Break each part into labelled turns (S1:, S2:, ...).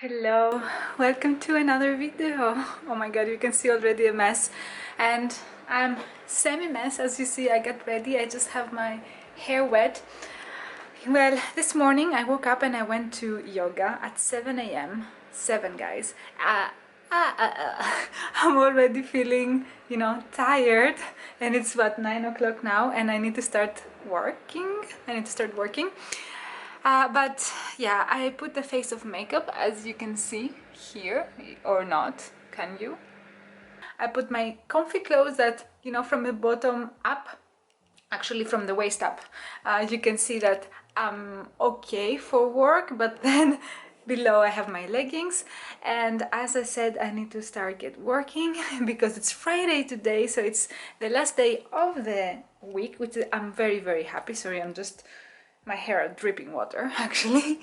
S1: Hello, welcome to another video. Oh my god, you can see already a mess, and I'm semi-mess. As you see, I got ready. I just have my hair wet. Well, this morning I woke up and I went to yoga at 7 a.m. 7 guys. I'm already feeling, tired, and it's what, 9 o'clock now, and I need to start working. But yeah, I put the face of makeup, as you can see here, or not, can you? I put my comfy clothes that, from the bottom up, actually from the waist up. You can see that I'm okay for work, but then below I have my leggings. And as I said, I need to start working because it's Friday today, so it's the last day of the week, which I'm very, very happy. Sorry, I'm just my hair dripping water actually.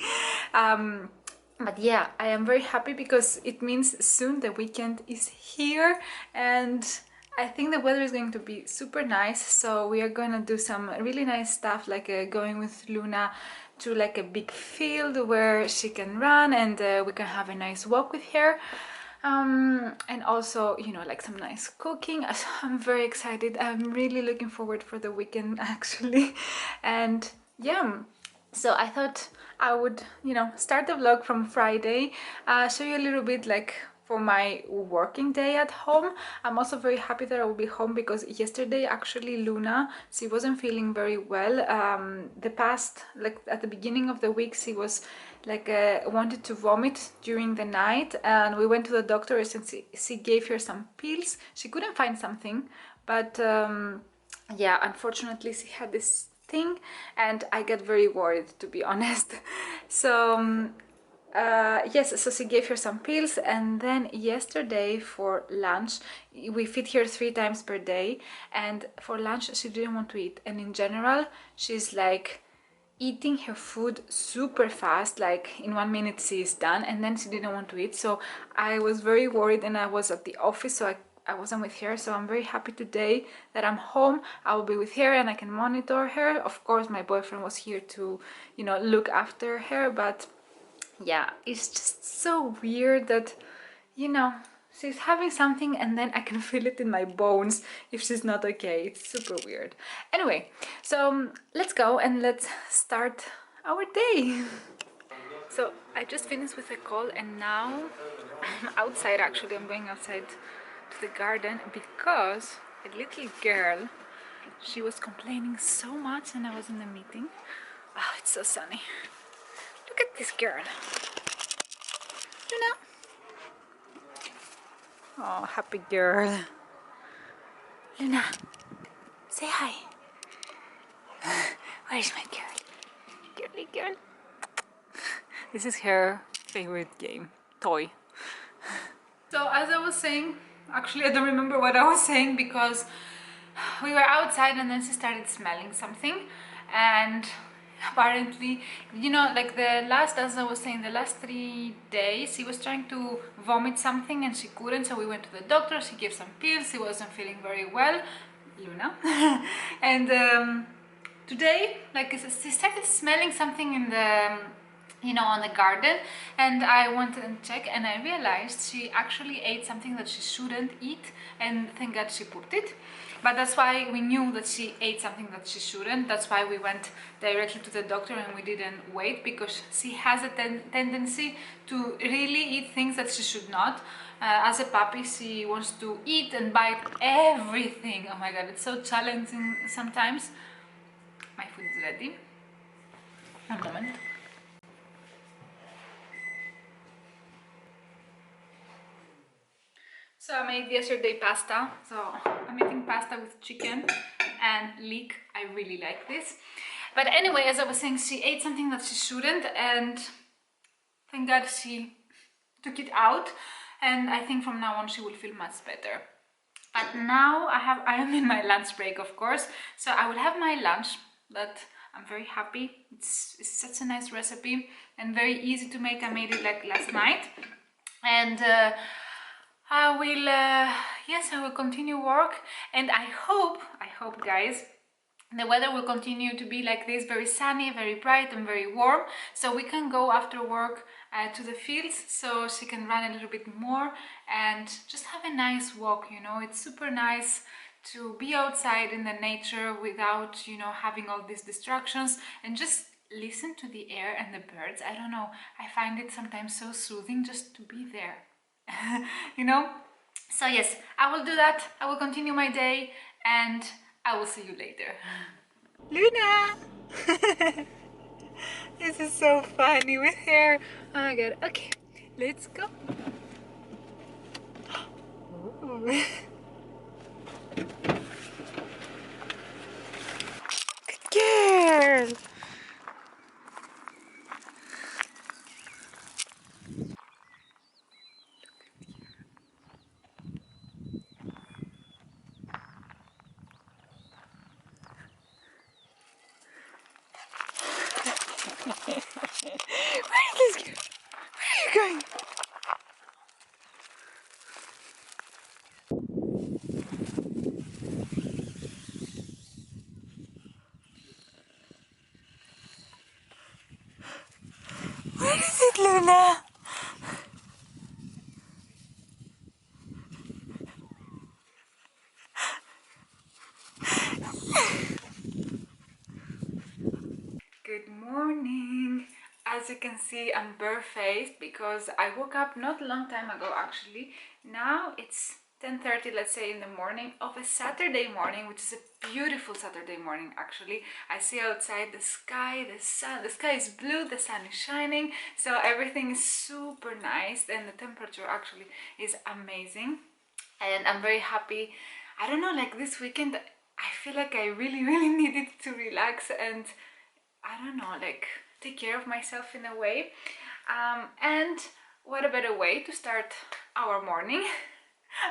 S1: But yeah, I am very happy because it means soon the weekend is here, and I think the weather is going to be super nice. So we are going to do some really nice stuff, like going with Luna to like a big field where she can run, and we can have a nice walk with her. And also, like some nice cooking. I'm very excited. I'm really looking forward for the weekend actually. And yeah, so I thought I would, start the vlog from Friday, show you a little bit like for my working day at home. I'm also very happy that I will be home because yesterday actually Luna, she wasn't feeling very well. Like at the beginning of the week, she was like wanted to vomit during the night, and we went to the doctor and she gave her some pills. She couldn't find something, but yeah, unfortunately she had this thing, and I get very worried, to be honest. So yes, so she gave her some pills, and then yesterday for lunch, we feed her 3 times per day, and for lunch she didn't want to eat. And in general, she's like eating her food super fast, like in 1 minute she is done, and then she didn't want to eat. So I was very worried, and I was at the office, so I wasn't with her. So I'm very happy today that I'm home. I will be with her and I can monitor her. Of course, my boyfriend was here to, look after her, but yeah, it's just so weird that, she's having something and then I can feel it in my bones if she's not okay. It's super weird. Anyway, so let's go and let's start our day. So I just finished with a call, and now I'm outside. Actually, I'm going outside to the garden because a little girl, she was complaining so much and I was in a meeting. Oh, it's so sunny. Look at this girl. Oh, happy girl. Luna, say hi. Where's my girl? Girly girl. This is her favorite game, toy. So as I was saying, actually I don't remember what I was saying because we were outside and then she started smelling something, and apparently, like as I was saying, the last 3 days she was trying to vomit something and she couldn't, so we went to the doctor. She gave some pills. She wasn't feeling very well, Luna. And today, like, she started smelling something in the on the garden, and I went and checked, and I realized she actually ate something that she shouldn't eat, and thank God she put it. But that's why we knew that she ate something that she shouldn't. That's why we went directly to the doctor and we didn't wait, because she has a tendency to really eat things that she should not. As a puppy, she wants to eat and bite everything. Oh my God, it's so challenging sometimes. My food is ready. One moment. So I made yesterday pasta. So I'm eating pasta with chicken and leek. I really like this. But anyway, as I was saying, she ate something that she shouldn't, and thank God she took it out. And I think from now on she will feel much better. But now I am in my lunch break, of course. So I will have my lunch. That I'm very happy. It's such a nice recipe and very easy to make. I made it like last night, and I will yes, I will continue work, and I hope guys, the weather will continue to be like this, very sunny, very bright and very warm, so we can go after work to the fields, so she can run a little bit more and just have a nice walk. You know, it's super nice to be outside in the nature without, you know, having all these distractions, and just listen to the air and the birds. I don't know, I find it sometimes so soothing just to be there. You know, so yes, I will do that. I will continue my day and I will see you later. Luna! This is so funny with her. Oh my god. Okay, let's go. Ooh. Good girl. Where is this girl? Where are you going? Where is it, Luna? Good morning. As you can see, I'm barefaced because I woke up not a long time ago actually. Now it's 10:30, let's say, in the morning of a Saturday morning, which is a beautiful Saturday morning actually. I see outside the sky, the sun, the sky is blue, the sun is shining, so everything is super nice and the temperature actually is amazing. And I'm very happy. I don't know, like this weekend I feel like I really needed to relax and I don't know, like take care of myself in a way. And what a better way to start our morning.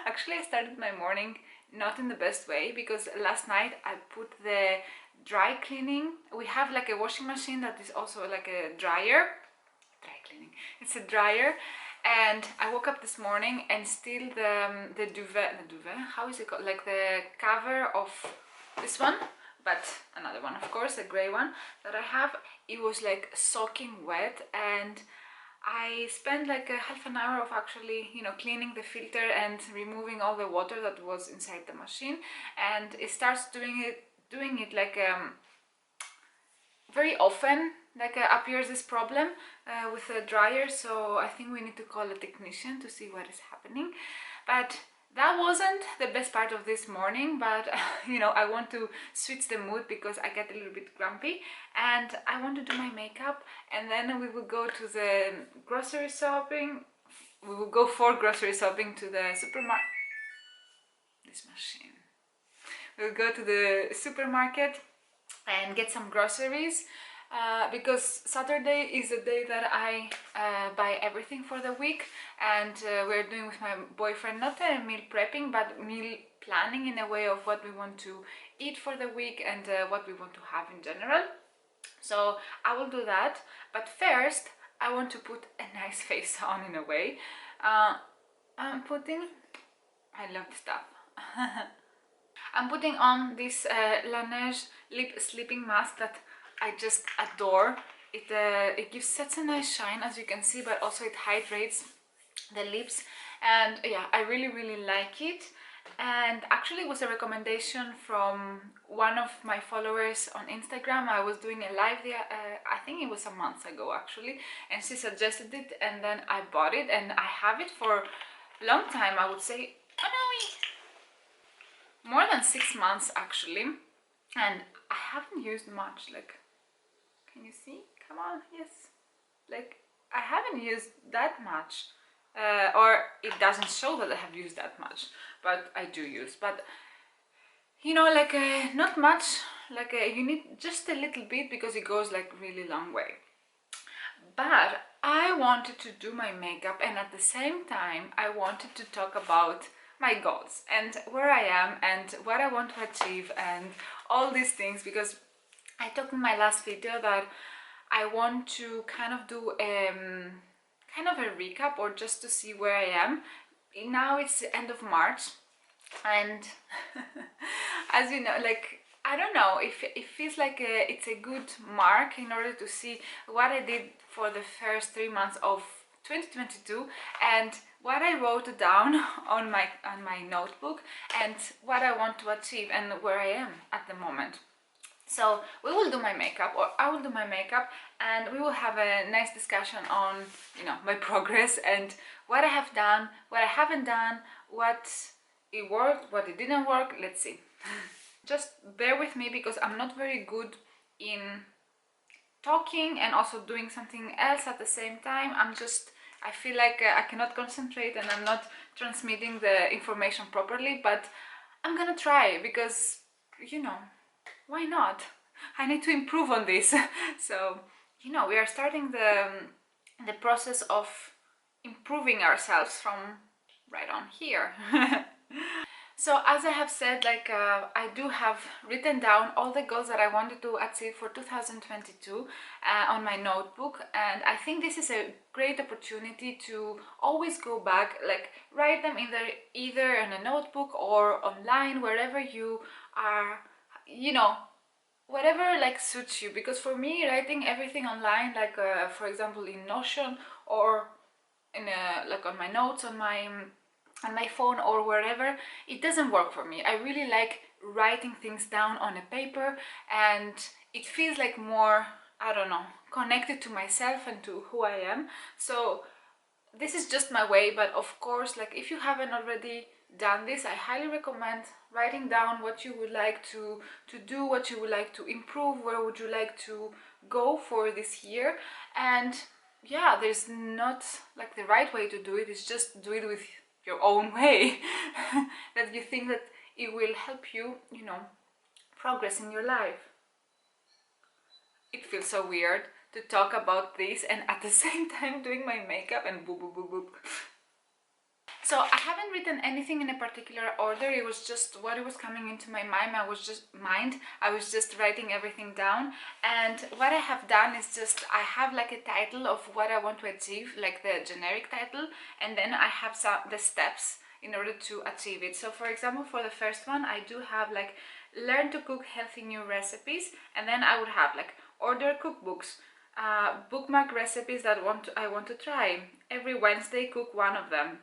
S1: Actually, I started my morning not in the best way because last night I put the dry cleaning. We have like a washing machine that is also like a dryer. Dry cleaning. It's a dryer. And I woke up this morning and still the duvet, how is it called? Like the cover of this one, but another one, of course, a gray one that I have, it was like soaking wet, and I spent like a half an hour of actually, you know, cleaning the filter and removing all the water that was inside the machine, and it starts doing it like very often, like appears this problem with the dryer, so I think we need to call a technician to see what is happening. But that wasn't the best part of this morning, but you know, I want to switch the mood because I get a little bit grumpy and I want to do my makeup, and then we will go to the grocery shopping. We will go for grocery shopping to the supermarket. This machine. We'll go to the supermarket and get some groceries because Saturday is the day that I buy everything for the week, and we're doing with my boyfriend not a meal prepping but meal planning in a way of what we want to eat for the week and what we want to have in general. So I will do that, but first I want to put a nice face on in a way. I'm putting, I love stuff. I'm putting on this Laneige lip sleeping mask that I just adore. It gives such a nice shine, as you can see, but also it hydrates the lips, and yeah, I really like it. And actually it was a recommendation from one of my followers on Instagram. I was doing a live there, I think it was a month ago actually, and she suggested it, and then I bought it and I have it for a long time. I would say, oh no, more than 6 months actually, and I haven't used much. Like, can you see? Come on, yes, like I haven't used that much, or it doesn't show that I have used that much, but I do use. But you know, like not much, like you need just a little bit because it goes like really long way. But I wanted to do my makeup, and at the same time I wanted to talk about my goals and where I am and what I want to achieve and all these things, because I talked in my last video that I want to kind of do kind of a recap, or just to see where I am. Now it's the end of March, and as you know, like I don't know if it feels like it's a good mark in order to see what I did for the first 3 months of 2022 and what I wrote down on my notebook and what I want to achieve and where I am at the moment. So we will do my makeup, or I will do my makeup, and we will have a nice discussion on, you know, my progress and what I have done, what I haven't done, what it worked, what it didn't work. Let's see. Just bear with me because I'm not very good in talking and also doing something else at the same time. I feel like I cannot concentrate and I'm not transmitting the information properly, but I'm gonna try because, you know, why not? I need to improve on this. So, you know, we are starting the process of improving ourselves from right on here. So as I have said, like I do have written down all the goals that I wanted to achieve for 2022 on my notebook, and I think this is a great opportunity to always go back, like write them either in a notebook or online, wherever you are, you know, whatever like suits you. Because for me, writing everything online, like for example in Notion or in like on my notes on my phone or wherever, it doesn't work for me. I really like writing things down on a paper, and it feels like more, I don't know, connected to myself and to who I am. So this is just my way, but of course, like if you haven't already done this, I highly recommend writing down what you would like to do, what you would like to improve, where would you like to go for this year. And yeah, there's not like the right way to do it. It's just do it with your own way that you think that it will help you, you know, progress in your life. It feels so weird to talk about this and at the same time doing my makeup and boop boop boop boop. So I haven't written anything in a particular order. It was just what it was coming into my mind. I was just writing everything down. And what I have done is just, I have like a title of what I want to achieve, like the generic title, and then I have the steps in order to achieve it. So for example, for the first one, I do have like learn to cook healthy new recipes, and then I would have like order cookbooks, bookmark recipes that I want to try. Every Wednesday, cook one of them.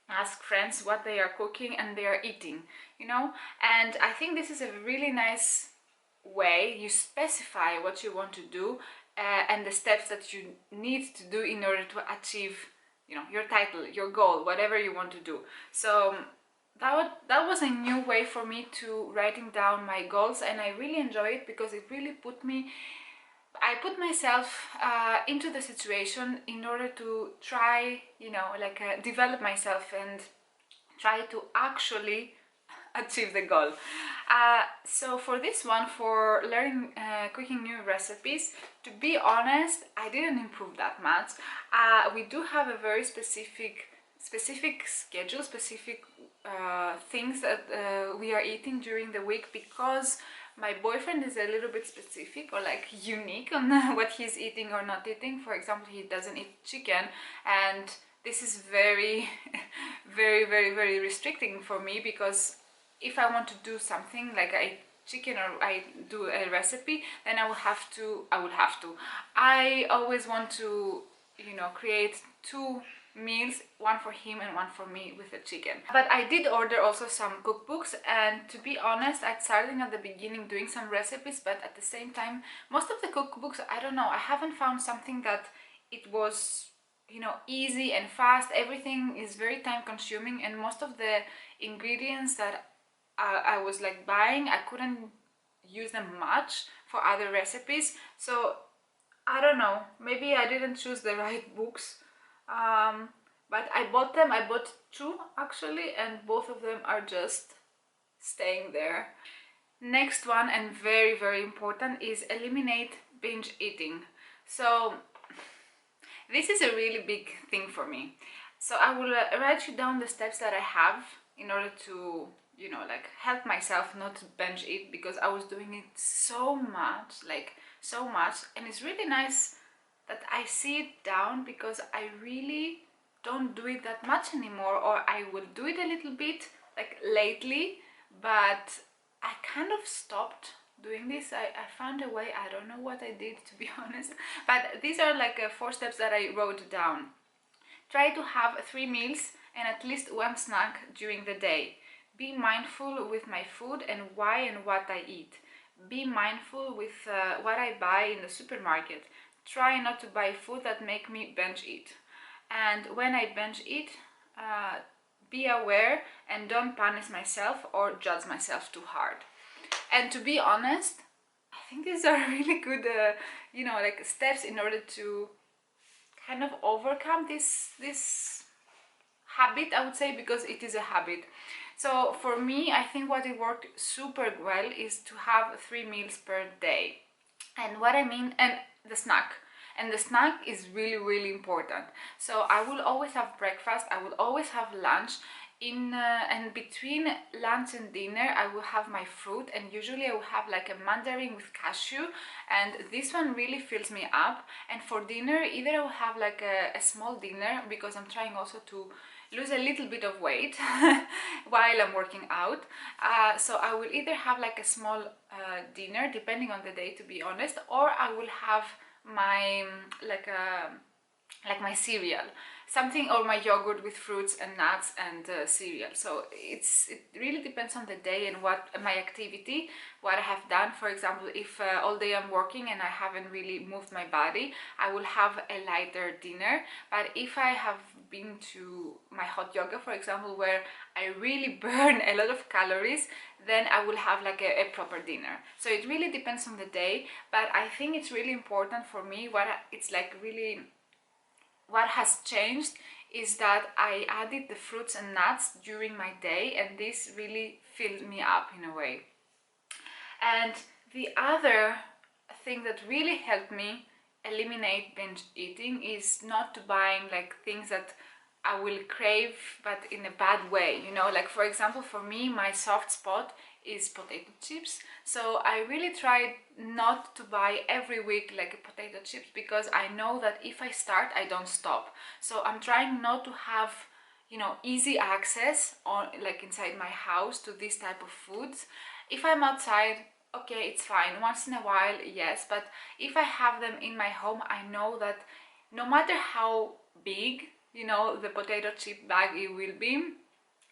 S1: Ask friends what they are cooking and they are eating, you know. And I think this is a really nice way. You specify what you want to do and the steps that you need to do in order to achieve, you know, your title, your goal, whatever you want to do. So that was a new way for me to writing down my goals, and I really enjoy it because it really I put myself into the situation in order to try, you know, like develop myself and try to actually achieve the goal. So for this one, for learning cooking new recipes, to be honest, I didn't improve that much. We do have a very specific schedule, specific things that we are eating during the week, because my boyfriend is a little bit specific or like unique on what he's eating or not eating. For example, he doesn't eat chicken, and this is very very restricting for me, because if I want to do something like I chicken or I do a recipe, then I would have to I always want to, you know, create two meals, one for him and one for me with the chicken. But I did order also some cookbooks, and to be honest, I started at the beginning doing some recipes, but at the same time, most of the cookbooks, I don't know, I haven't found something that it was, you know, easy and fast. Everything is very time consuming, and most of the ingredients that I was like buying, I couldn't use them much for other recipes. So I don't know, maybe I didn't choose the right books. But I bought them. I bought two actually, and both of them are just staying there. Next one, and very important, is eliminate binge eating. So this is a really big thing for me. So I will write you down the steps that I have in order to, you know, like help myself not to binge eat, because I was doing it so much, and it's really nice that I see it down, because I really don't do it that much anymore, or I will do it a little bit like lately, but I kind of stopped doing this. I found a way. I don't know what I did, to be honest, but these are like 4 steps that I wrote down. Try to have 3 meals and at least 1 snack during the day. Be mindful with my food and why and what I eat. Be mindful with what I buy in the supermarket. Try not to buy food that make me binge eat. And when I binge eat, be aware and don't punish myself or judge myself too hard. And to be honest, I think these are really good, like steps in order to kind of overcome this habit, I would say, because it is a habit. So for me, I think what it worked super well is to have 3 meals per day. And what I mean, and the snack. And the snack is really, really important. So I will always have breakfast, I will always have lunch. And between lunch and dinner, I will have my fruit, and usually I will have like a mandarin with cashew, and this one really fills me up. And for dinner, either I will have like a small dinner, because I'm trying also to lose a little bit of weight while I'm working out. So I will either have like a small dinner, depending on the day, to be honest, or I will have my like my cereal, something, or my yogurt with fruits and nuts and cereal. So it really depends on the day and what my activity, what I have done. For example, if all day I'm working and I haven't really moved my body, I will have a lighter dinner. But if I have been to my hot yoga, for example, where I really burn a lot of calories, then I will have like a proper dinner. So it really depends on the day, but I think it's really important for me. What has changed is that I added the fruits and nuts during my day, and this really filled me up in a way. And the other thing that really helped me eliminate binge eating is not to buying like things that I will crave, but in a bad way, like for example, for me, my soft spot is potato chips. So I really tried not to buy every week like potato chips, because I know that if I start, I don't stop. So I'm trying not to have easy access on like inside my house to this type of foods. If I'm outside, okay, it's fine once in a while, yes, but if I have them in my home, I know that no matter how big the potato chip bag it will be,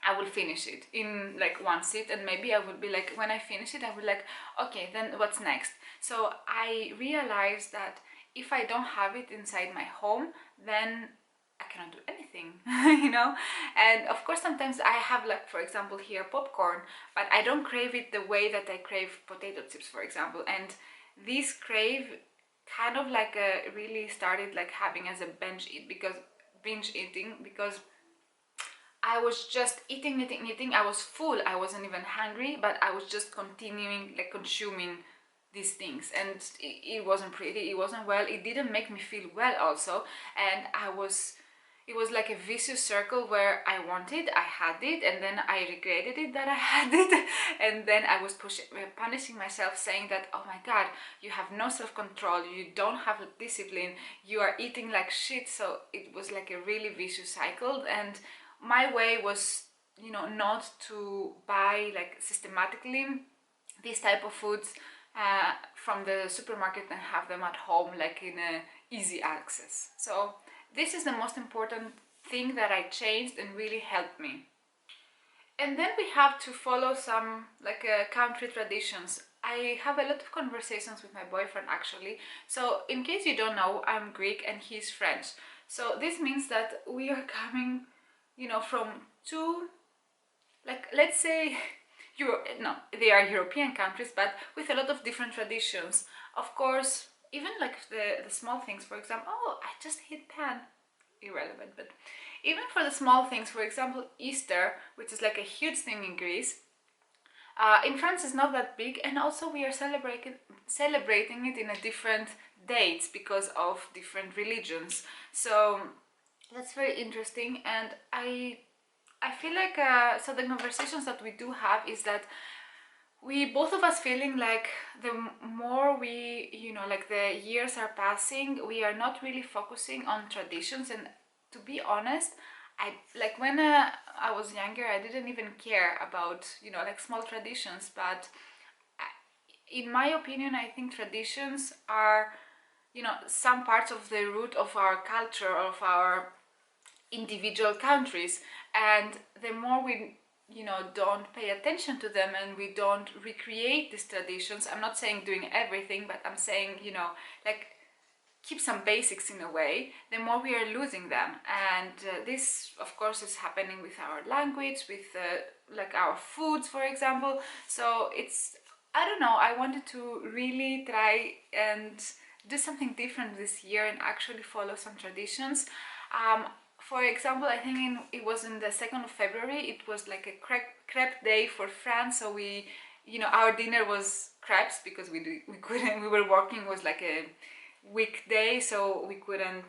S1: I will finish it in like one sit, and maybe I will be like, when I finish it, I will like, okay, then what's next? So I realized that if I don't have it inside my home, then I cannot do anything, And of course, sometimes I have like, for example, here popcorn, but I don't crave it the way that I crave potato chips, for example. And this crave kind of like really started like having as a binge eating, because I was just eating. I was full. I wasn't even hungry, but I was just continuing like consuming these things, and it wasn't pretty. It wasn't well. It didn't make me feel well also, and it was like a vicious circle where I wanted, I had it, and then I regretted it that I had it, and then I was punishing myself, saying that, oh my god, you have no self-control, you don't have discipline, you are eating like shit. So it was like a really vicious cycle, and my way was, not to buy like systematically these type of foods from the supermarket and have them at home like in a easy access. So this is the most important thing that I changed and really helped me. And then we have to follow some like country traditions. I have a lot of conversations with my boyfriend actually. So in case you don't know, I'm Greek and he's French. So this means that we are coming, from two, like let's say, no, they are European countries, but with a lot of different traditions. Of course, even like the small things, for example, oh, I just hit pan, irrelevant, but even for the small things, for example, Easter, which is like a huge thing in Greece, in France is not that big, and also we are celebrating it in a different dates because of different religions. So that's very interesting, and I feel like so the conversations that we do have is that we both of us feeling like the more we like the years are passing, we are not really focusing on traditions. And to be honest, I like when I was younger, I didn't even care about like small traditions, but in my opinion, I think traditions are, you know, some parts of the root of our culture, of our individual countries, and the more we, you know, don't pay attention to them and we don't recreate these traditions, I'm not saying doing everything, but I'm saying, you know, like keep some basics in a way, the more we are losing them. And this of course is happening with our language, with like our foods, for example. So it's, I don't know, I wanted to really try and do something different this year and actually follow some traditions. For example, I think it was in the 2nd of February, it was like a crepe day for France. So we, you know, our dinner was crepes because we couldn't, we were working, it was like a weekday, so we couldn't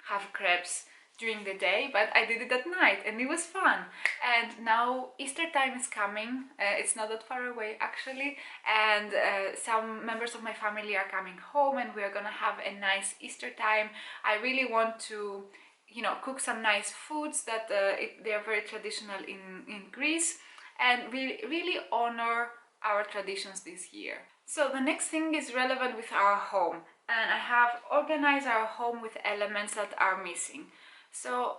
S1: have crepes during the day, but I did it at night and it was fun. And now Easter time is coming, it's not that far away actually, and some members of my family are coming home and we are gonna have a nice Easter time. I really want to, you know, cook some nice foods that they are very traditional in Greece, and we really honor our traditions this year. So the next thing is relevant with our home, and I have organized our home with elements that are missing. So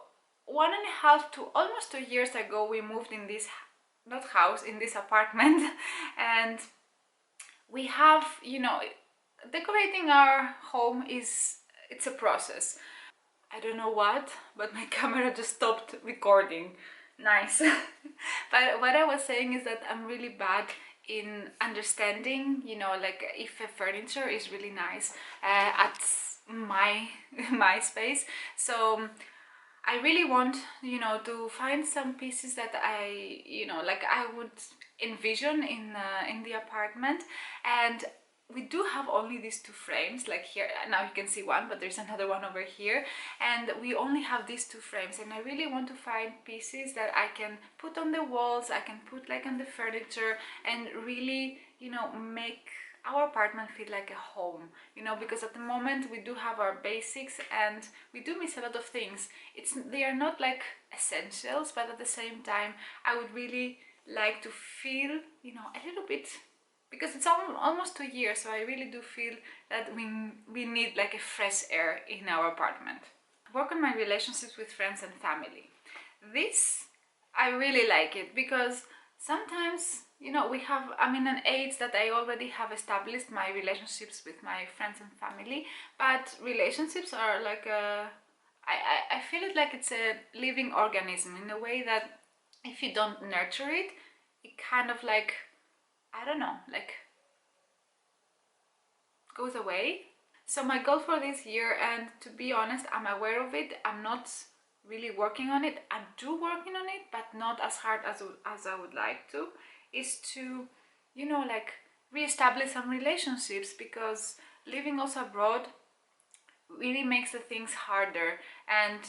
S1: 1.5 to almost 2 years ago, we moved in this, not house, in this apartment, and we have, you know, decorating our home is, it's a process. I don't know what, but my camera just stopped recording. Nice. But what I was saying is that I'm really bad in understanding, you know, like if a furniture is really nice at my my space. So I really want, you know, to find some pieces that I, you know, like I would envision in the apartment. And we do have only these 2 frames, like here now you can see one, but there's another one over here, and we only have these 2 frames. And I really want to find pieces that I can put on the walls, I can put like on the furniture, and really, you know, make our apartment feel like a home, you know, because at the moment we do have our basics and we do miss a lot of things. They are not like essentials, but at the same time I would really like to feel, you know, a little bit, because it's almost 2 years, so I really do feel that we need like a fresh air in our apartment. Work on my relationships with friends and family. This, I really like it because sometimes, you know, I'm in an age that I already have established my relationships with my friends and family, but relationships are like I feel it like it's a living organism, in a way that if you don't nurture it, it kind of like, I don't know, like goes away. So my goal for this year, and to be honest, I'm aware of it, I'm not really working on it, I'm working on it, but not as hard as I would like to, is to, you know, like re-establish some relationships, because living also abroad really makes the things harder. And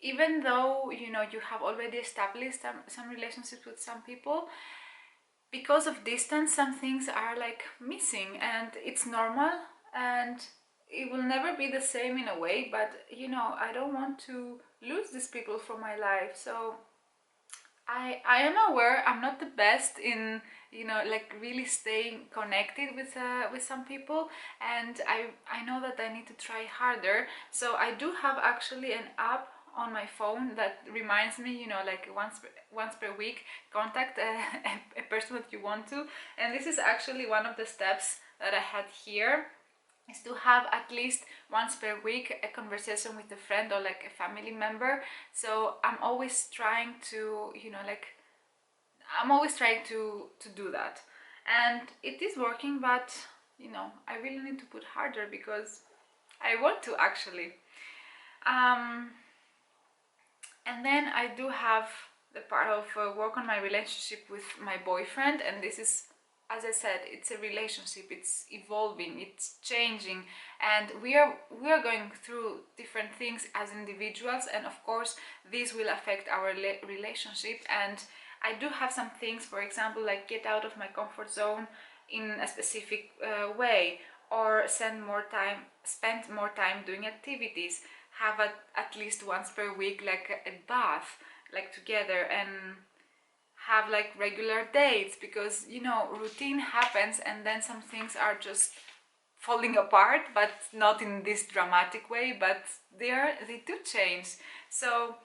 S1: even though, you know, you have already established some relationships with some people, because of distance some things are like missing, and it's normal, and it will never be the same in a way, but you know, I don't want to lose these people from my life. So I am aware I'm not the best in, you know, like really staying connected with some people, and I know that I need to try harder. So I do have actually an app on my phone that reminds me, you know, like once per week, contact a person that you want to. And this is actually one of the steps that I had here, is to have at least once per week a conversation with a friend or like a family member. So I'm always trying to, you know, like I'm always trying to do that, and it is working. But you know, I really need to put harder because I want to actually. And then I do have the part of work on my relationship with my boyfriend, and this is, as I said, it's a relationship, it's evolving, it's changing, and we are going through different things as individuals, and of course this will affect our relationship. And I do have some things, for example, like get out of my comfort zone in a specific way, or spend more time doing activities, have at least once per week like a bath, like together, and have like regular dates, because you know, routine happens and then some things are just falling apart, but not in this dramatic way, but they do change. So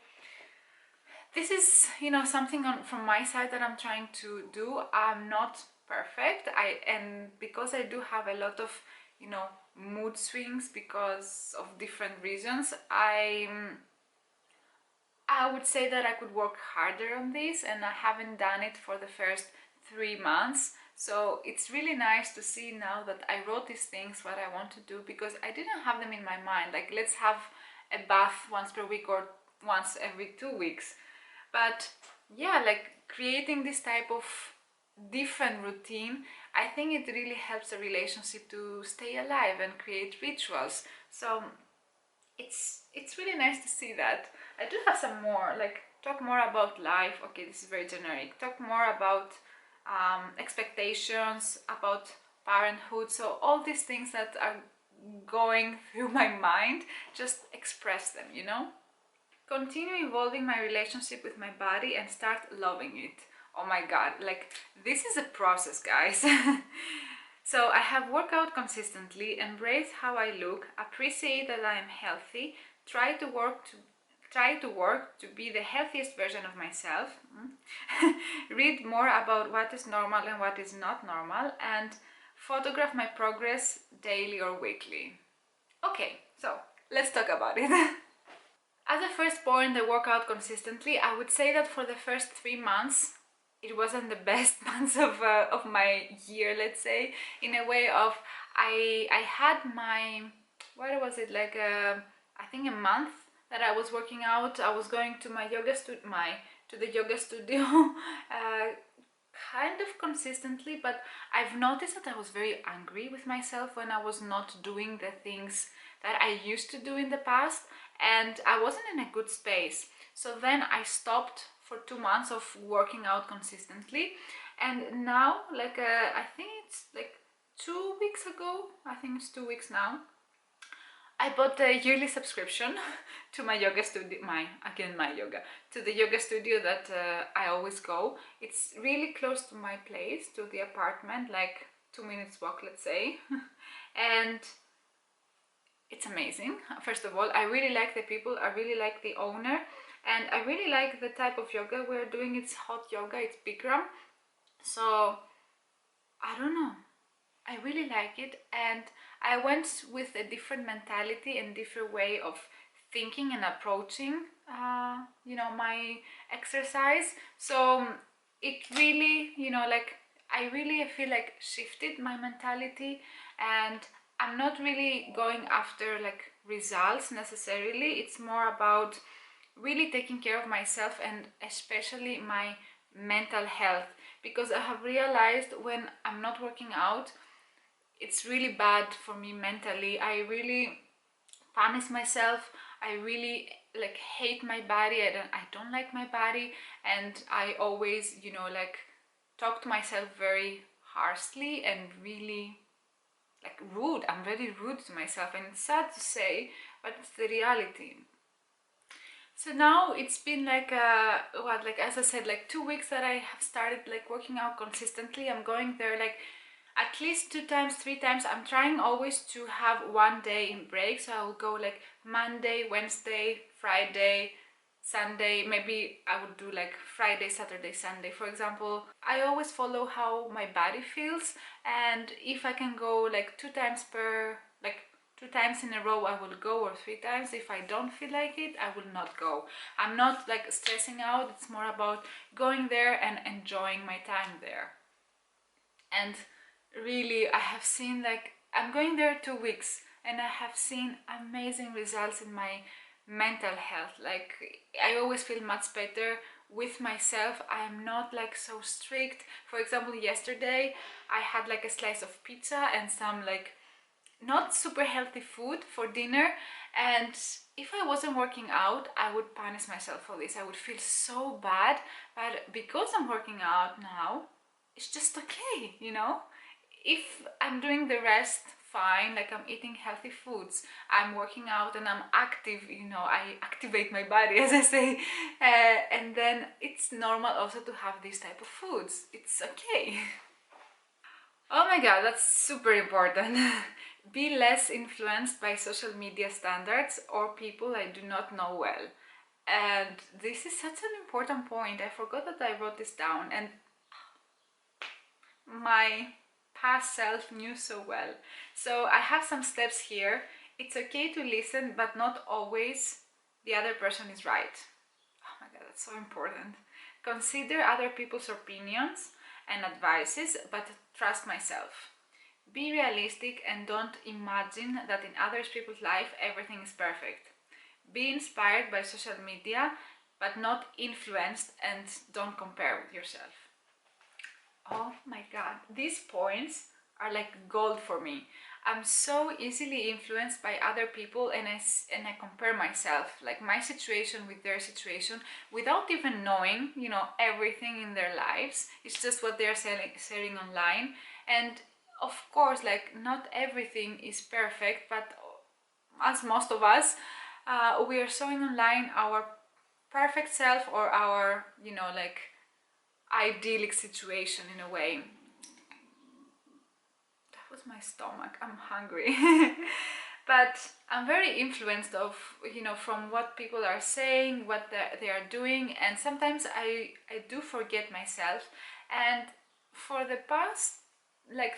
S1: this is, you know, something from my side that I'm trying to do. I'm not perfect, and because I do have a lot of, you know, mood swings because of different reasons, I would say that I could work harder on this, and I haven't done it for the first 3 months. So it's really nice to see now that I wrote these things, what I want to do, because I didn't have them in my mind. Like, let's have a bath once per week or once every 2 weeks. But yeah, like creating this type of different routine, I think it really helps a relationship to stay alive and create rituals. So it's really nice to see that. I do have some more, like talk more about life. Okay, this is very generic. Talk more about expectations, about parenthood. So all these things that are going through my mind, just express them, you know? Continue evolving my relationship with my body and start loving it. Oh my god, like this is a process, guys. So I have worked out consistently, embrace how I look, appreciate that I am healthy, try to work to be the healthiest version of myself. Read more about what is normal and what is not normal, and photograph my progress daily or weekly. Okay, so let's talk about it. As a firstborn that work out consistently, I would say that for the first 3 months, it wasn't the best months of my year, let's say, in a way of I had my, what was it, like I think a month that I was working out. I was going to my yoga to the yoga studio kind of consistently, but I've noticed that I was very angry with myself when I was not doing the things that I used to do in the past, and I wasn't in a good space. So then I stopped for 2 months of working out consistently, and now, like I think it's like 2 weeks ago, I think it's 2 weeks now, I bought the yearly subscription to my yoga studio, my yoga, to the yoga studio that I always go. It's really close to my place, to the apartment, like 2 minutes walk, let's say. And it's amazing. First of all, I really like the people, I really like the owner, and I really like the type of yoga we're doing. It's hot yoga, it's Bikram. So, I don't know, I really like it, and I went with a different mentality and different way of thinking and approaching, you know, my exercise. So it really, you know, like I really feel like shifted my mentality, and I'm not really going after like results necessarily. It's more about really taking care of myself, and especially my mental health, because I have realized when I'm not working out, it's really bad for me mentally. I really punish myself. I really like hate my body. I don't like my body, and I always, you know, like talk to myself very harshly and really like rude. I'm very rude to myself, and it's sad to say, but it's the reality. So now it's been like like as I said, like 2 weeks that I have started like working out consistently. I'm going there like at least 2 times, 3 times. I'm trying always to have one day in break, so I will go like Monday, Wednesday, Friday, Sunday. Maybe I would do like Friday, Saturday, Sunday, for example. I always follow how my body feels, and if I can go like 2 times in a row, I will go, or 3 times. If I don't feel like it, I will not go. I'm not like stressing out. It's more about going there and enjoying my time there. And really, I have seen like, I'm going there 2 weeks, and I have seen amazing results in my mental health. Like, I always feel much better with myself. I'm not like so strict. For example, yesterday I had like a slice of pizza and some like not super healthy food for dinner, and if I wasn't working out, I would punish myself for this. I would feel so bad, but because I'm working out now, it's just okay, you know? If I'm doing the rest fine, like I'm eating healthy foods, I'm working out and I'm active, you know, I activate my body as I say, and then it's normal also to have these type of foods. It's okay. Oh my god, that's super important. Be less influenced by social media standards or people I do not know well. And this is such an important point. I forgot that I wrote this down, and my past self knew so well. So I have some steps here. It's okay to listen, but not always the other person is right. Oh my god, that's so important. Consider other people's opinions and advices, but trust myself. Be realistic and don't imagine that in other people's life everything is perfect. Be inspired by social media, but not influenced, and don't compare with yourself. Oh my god, these points are like gold for me. I'm so easily influenced by other people, and I compare myself, like my situation with their situation, without even knowing, you know, everything in their lives. It's just what they're sharing online. And of course, like, not everything is perfect, but as most of us, we are showing online our perfect self, or our, you know, like, idyllic situation in a way. That was my stomach, I'm hungry. But I'm very influenced of, you know, from what people are saying, what they are doing, and sometimes I do forget myself. And for the past, like,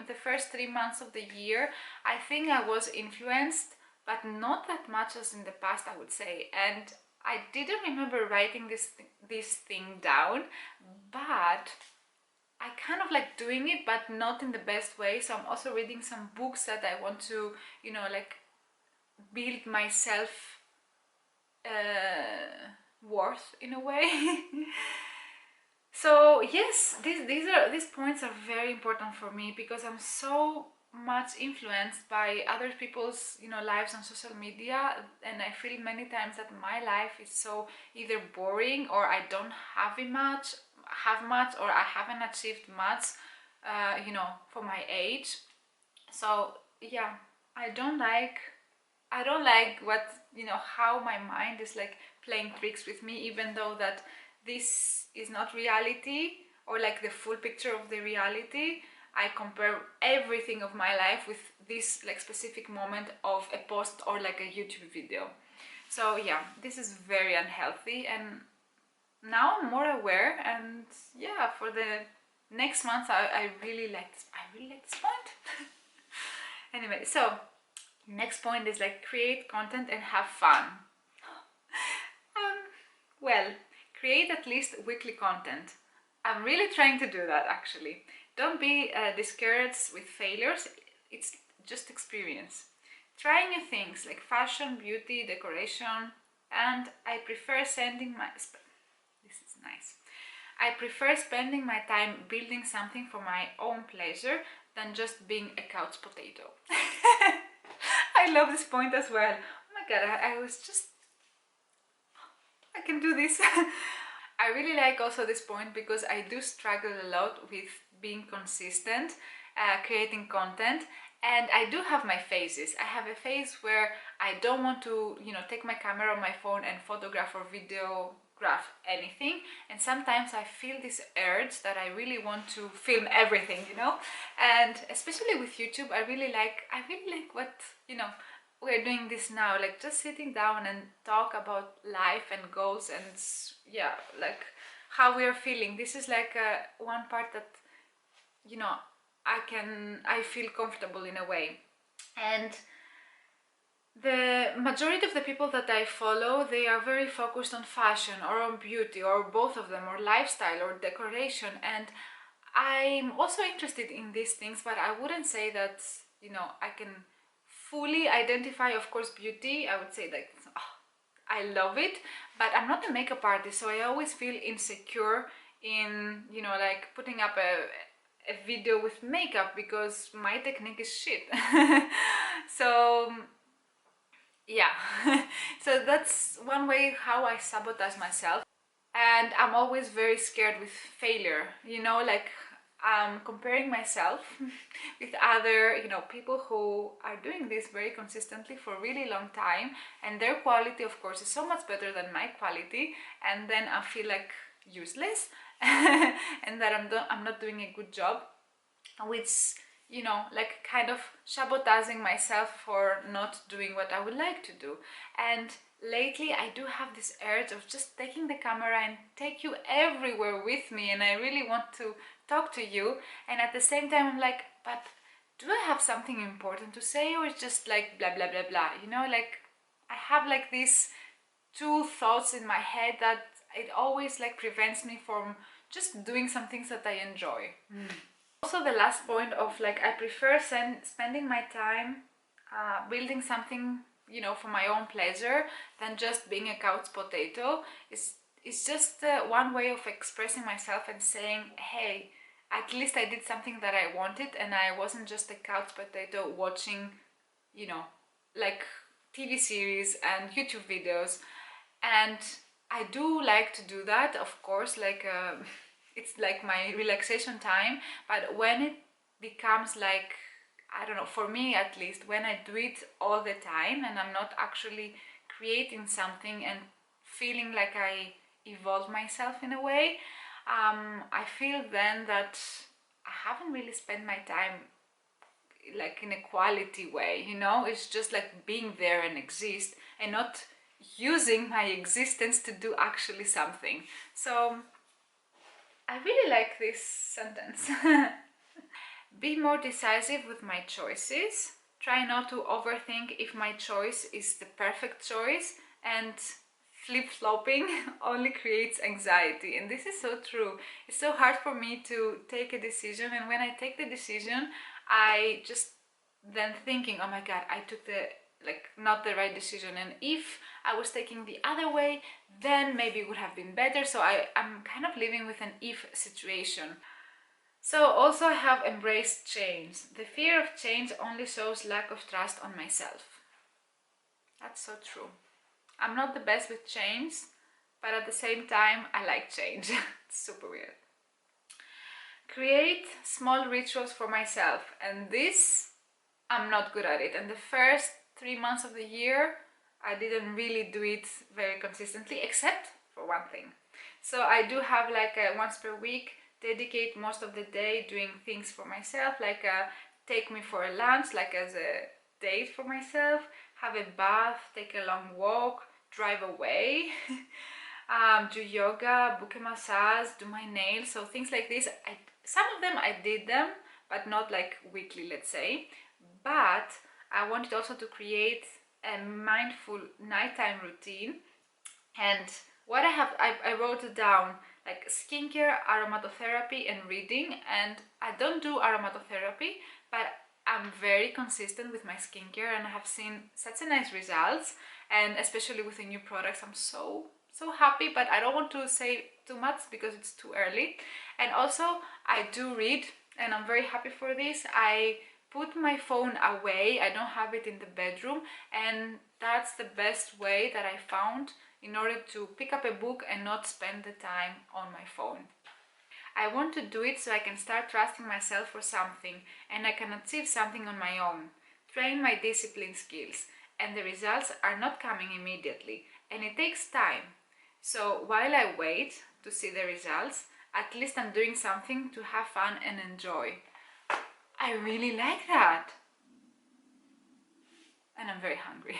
S1: the first 3 months of the year, I think I was influenced, but not that much as in the past, I would say. And I didn't remember writing this thing down, but I kind of like doing it, but not in the best way. So I'm also reading some books that I want to, you know, like, build myself worth in a way. So yes, these points are very important for me, because I'm so much influenced by other people's, you know, lives on social media, and I feel many times that my life is so either boring, or I don't have much, or I haven't achieved much, you know, for my age. So yeah, I don't like what, you know, how my mind is like playing tricks with me, even though that this is not reality, or like the full picture of the reality. I compare everything of my life with this like specific moment of a post or like a YouTube video. So yeah, this is very unhealthy, and now I'm more aware. And yeah, for the next month, I really like this. I really like this point. Anyway, so next point is like create content and have fun. Well, create at least weekly content. I'm really trying to do that actually. Don't be discouraged with failures, it's just experience. Try new things like fashion, beauty, decoration, and I prefer sending my... This is nice. I prefer spending my time building something for my own pleasure than just being a couch potato. I love this point as well. Oh my god, I was just... I can do this. I really like also this point, because I do struggle a lot with being consistent, creating content, and I do have my phases. I have a phase where I don't want to, you know, take my camera on my phone and photograph or videograph anything, and sometimes I feel this urge that I really want to film everything, you know. And especially with YouTube, I really like what, you know, we're doing this now, like just sitting down and talk about life and goals, and yeah, like how we are feeling. This is like one part that, you know, I feel comfortable in a way. And the majority of the people that I follow, they are very focused on fashion or on beauty, or both of them, or lifestyle or decoration. And I'm also interested in these things, but I wouldn't say that, you know, I can fully identify. Of course, beauty, I would say, like, oh, I love it, but I'm not a makeup artist, so I always feel insecure in, you know, like putting up a video with makeup, because my technique is shit. So yeah. So that's one way how I sabotage myself. And I'm always very scared with failure, you know, like comparing myself with other, people who are doing this very consistently for a really long time, and their quality of course is so much better than my quality, and then I feel like useless and that I'm not doing a good job, which, like kind of sabotaging myself for not doing what I would like to do. And lately I do have this urge of just taking the camera and take you everywhere with me, and I really want to talk to you, and at the same time I'm like, but do I have something important to say, or it's just like blah blah blah blah, like I have like these two thoughts in my head that it always like prevents me from just doing some things that I enjoy. Also, the last point of like, I prefer spending my time building something, for my own pleasure than just being a couch potato. It's just one way of expressing myself and saying, hey, at least I did something that I wanted, and I wasn't just a couch potato watching, like TV series and YouTube videos. And I do like to do that, of course, like it's like my relaxation time, but when it becomes like, I don't know, for me at least, when I do it all the time and I'm not actually creating something and feeling like I evolve myself in a way, I feel then that I haven't really spent my time like in a quality way, it's just like being there and exist, and not using my existence to do actually something. So I really like this sentence. Be more decisive with my choices. Try not to overthink if my choice is the perfect choice, and flip-flopping only creates anxiety. And this is so true. It's so hard for me to take a decision, and when I take the decision, I just then thinking, oh my god, I took the not the right decision, and if I was taking the other way, then maybe it would have been better. So I'm kind of living with an if situation. So also I have embraced change. The fear of change only shows lack of trust on myself. That's so true. I'm not the best with change, but at the same time I like change. It's super weird. Create small rituals for myself, and this I'm not good at it. And the first 3 months of the year I didn't really do it very consistently, except for one thing. So I do have like a once per week dedicate most of the day doing things for myself, like take me for a lunch, like as a date for myself, have a bath, take a long walk, drive away, do yoga, book a massage, do my nails. So things like this. Some of them I did them, but not like weekly, let's say. But I wanted also to create a mindful nighttime routine, and what I wrote it down, like skincare, aromatherapy, and reading. And I don't do aromatherapy, but I'm very consistent with my skincare, and I have seen such a nice results, and especially with the new products I'm so happy. But I don't want to say too much because it's too early. And also I do read, and I'm very happy for this. I put my phone away, I don't have it in the bedroom, and that's the best way that I found in order to pick up a book and not spend the time on my phone. I want to do it so I can start trusting myself for something, and I can achieve something on my own, train my discipline skills, and the results are not coming immediately, and it takes time. So while I wait to see the results, at least I'm doing something to have fun and enjoy. I really like that. And I'm very hungry.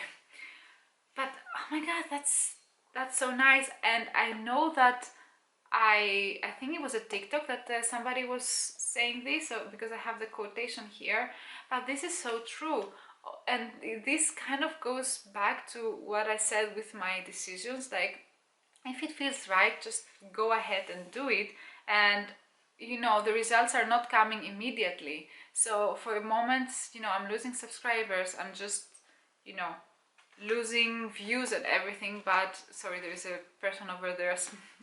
S1: But oh my god, that's so nice. And I know that I think it was a TikTok that somebody was saying this, so because I have the quotation here, but this is so true. And this kind of goes back to what I said with my decisions, like if it feels right, just go ahead and do it. And the results are not coming immediately. So for moments, I'm losing subscribers, I'm just, losing views and everything. But sorry, there is a person over there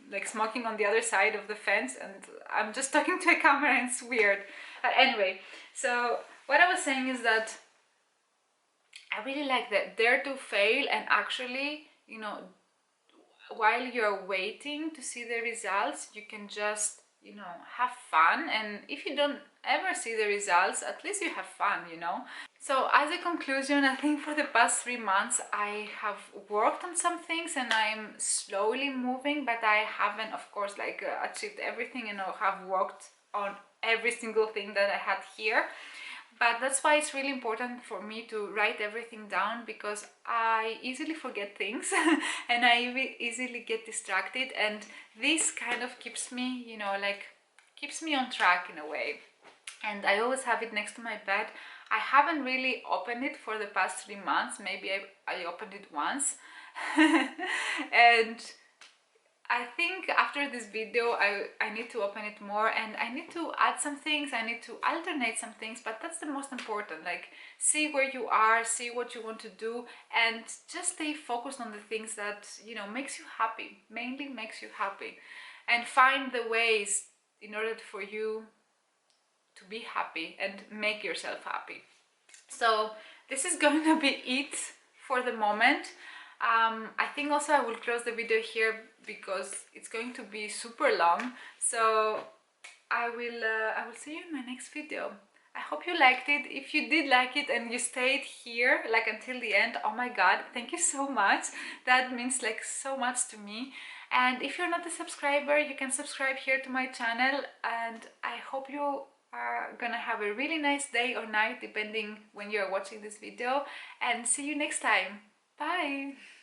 S1: like smoking on the other side of the fence, and I'm just talking to a camera and it's weird. But anyway, so what I was saying is that I really like that dare to fail, and actually, while you're waiting to see the results, you can just you know, have fun. And if you don't ever see the results, at least you have fun, you know. So as a conclusion, I think for the past 3 months I have worked on some things and I'm slowly moving, but I haven't, of course, like achieved everything and I have worked on every single thing that I had here. But that's why it's really important for me to write everything down, because I easily forget things and I easily get distracted, and this kind of keeps me, you know, like keeps me on track in a way. And I always have it next to my bed. I haven't really opened it for the past 3 months. Maybe I opened it once. And I think after this video I need to open it more, and I need to add some things, I need to alternate some things, but that's the most important. Like, see where you are, see what you want to do, and just stay focused on the things that, you know, makes you happy, mainly makes you happy, and find the ways in order for you to be happy and make yourself happy. So this is going to be it for the moment. I think also I will close the video here because it's going to be super long. So I will see you in my next video. I hope you liked it. If you did like it and you stayed here like until the end, oh my god, thank you so much. That means like so much to me. And if you're not a subscriber, you can subscribe here to my channel, and I hope you are gonna have a really nice day or night depending when you're watching this video, and see you next time. Bye!